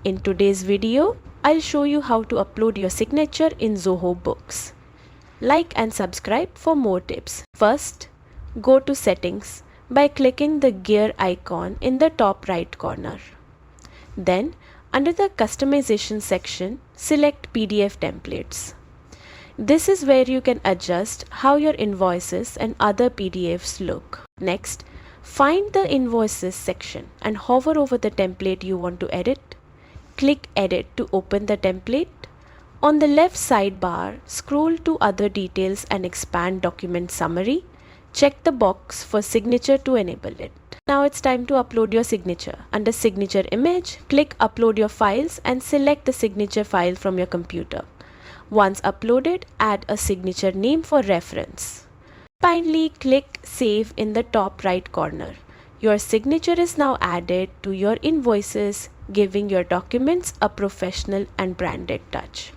In today's video, I'll show you how to upload your signature in Zoho Books. Like and subscribe for more tips. First, go to Settings by clicking the gear icon in the top right corner. Then, under the Customization section, select PDF Templates. This is where you can adjust how your invoices and other PDFs look. Next, find the Invoices section and hover over the template you want to edit. Click Edit to open the template. On the left sidebar, scroll to Other Details and expand Document Summary. Check the box for Signature to enable it. Now it's time to upload your signature. Under Signature Image, click Upload Your Files and select the signature file from your computer. Once uploaded, add a signature name for reference. Finally, click Save in the top right corner. Your signature is now added to your invoices, giving your documents a professional and branded touch.